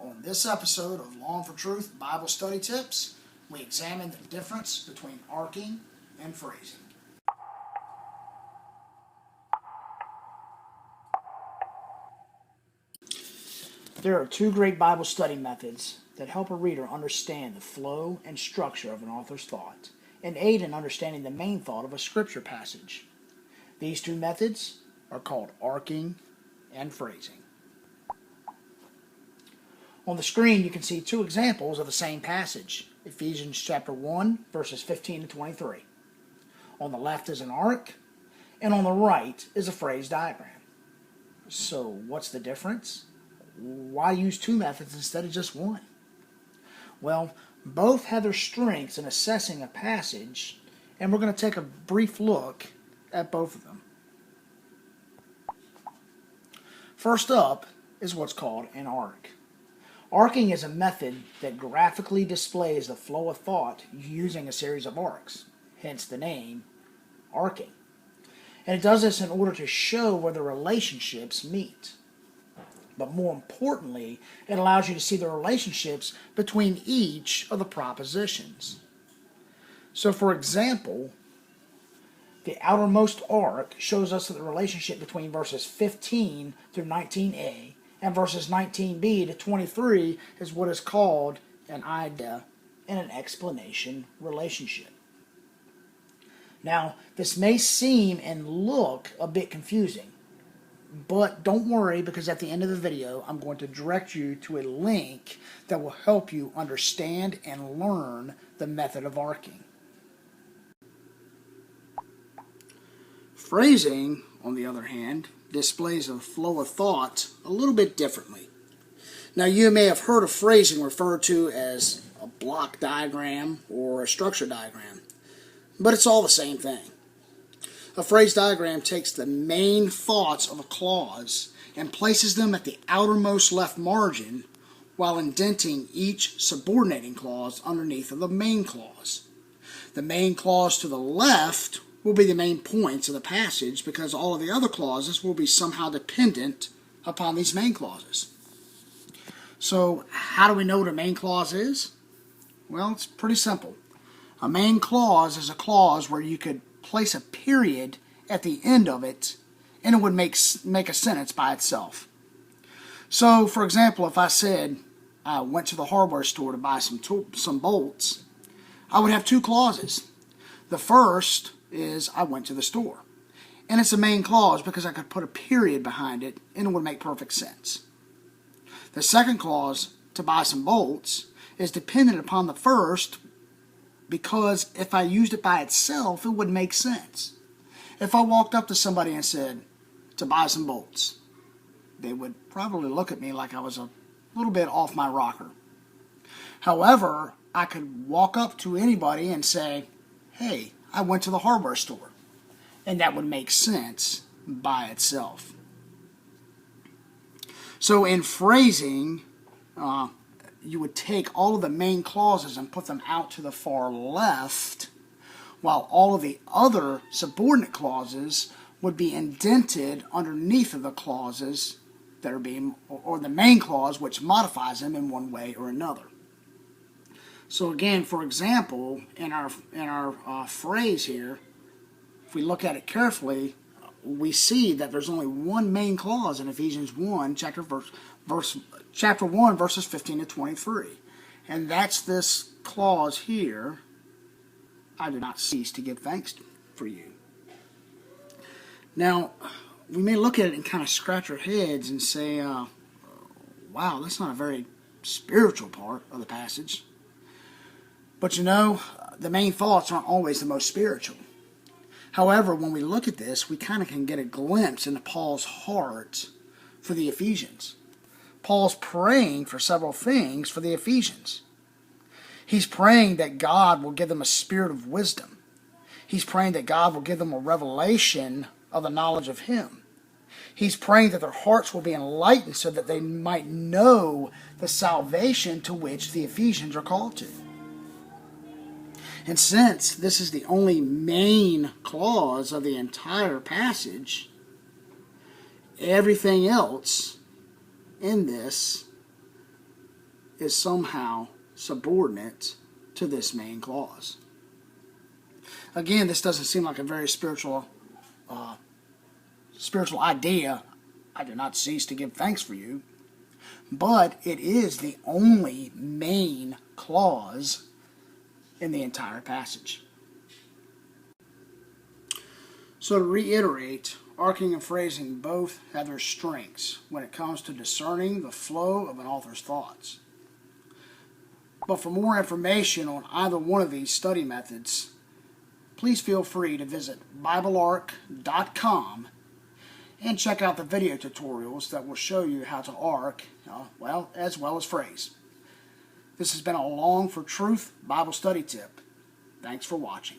On this episode of Long for Truth Bible Study Tips, we examine the difference between arcing and phrasing. There are two great Bible study methods that help a reader understand the flow and structure of an author's thought and aid in understanding the main thought of a scripture passage. These two methods are called arcing and phrasing. On the screen, you can see two examples of the same passage, Ephesians chapter 1, verses 15 to 23. On the left is an arc, and on the right is a phrase diagram. So what's the difference? Why use two methods instead of just one? Well, both have their strengths in assessing a passage, and we're going to take a brief look at both of them. First up is what's called an arc. Arcing is a method that graphically displays the flow of thought using a series of arcs, hence the name arcing. And it does this in order to show where the relationships meet. But more importantly, it allows you to see the relationships between each of the propositions. So for example, the outermost arc shows us the relationship between verses 15 through 19a, and verses 19b to 23 is what is called an idea and an explanation relationship. Now, this may seem and look a bit confusing, but don't worry, because at the end of the video, I'm going to direct you to a link that will help you understand and learn the method of arcing. Phrasing, on the other hand, displays a flow of thought a little bit differently. Now, you may have heard of phrasing referred to as a block diagram or a structure diagram, but it's all the same thing. A phrase diagram takes the main thoughts of a clause and places them at the outermost left margin while indenting each subordinating clause underneath of the main clause. The main clause to the left will be the main points of the passage, because all of the other clauses will be somehow dependent upon these main clauses. So how do we know what a main clause is? Well, it's pretty simple. A main clause is a clause where you could place a period at the end of it and it would make a sentence by itself. So for example, if I said I went to the hardware store to buy some bolts, I would have two clauses. The first is I went to the store. And it's a main clause because I could put a period behind it and it would make perfect sense. The second clause, to buy some bolts, is dependent upon the first because if I used it by itself, it would make sense. If I walked up to somebody and said, to buy some bolts, they would probably look at me like I was a little bit off my rocker. However, I could walk up to anybody and say, hey, I went to the hardware store, and that would make sense by itself. So in phrasing, you would take all of the main clauses and put them out to the far left, while all of the other subordinate clauses would be indented underneath of the clauses that are being, or the main clause, which modifies them in one way or another. So again, for example, in our phrase here, if we look at it carefully, we see that there's only one main clause in Ephesians 1, chapter 1, verses 15 to 23. And that's this clause here, I do not cease to give thanks for you. Now, we may look at it and kind of scratch our heads and say, wow, that's not a very spiritual part of the passage. But you know, the main thoughts aren't always the most spiritual. However, when we look at this, we kind of can get a glimpse into Paul's heart for the Ephesians. Paul's praying for several things for the Ephesians. He's praying that God will give them a spirit of wisdom. He's praying that God will give them a revelation of the knowledge of Him. He's praying that their hearts will be enlightened so that they might know the salvation to which the Ephesians are called to. And since this is the only main clause of the entire passage, everything else in this is somehow subordinate to this main clause. Again, this doesn't seem like a very spiritual idea. I do not cease to give thanks for you. But it is the only main clause in the entire passage. So to reiterate, arcing and phrasing both have their strengths when it comes to discerning the flow of an author's thoughts. But for more information on either one of these study methods, please feel free to visit BibleArc.com and check out the video tutorials that will show you how to arc, as well as phrase. This has been a Long for Truth Bible study tip. Thanks for watching.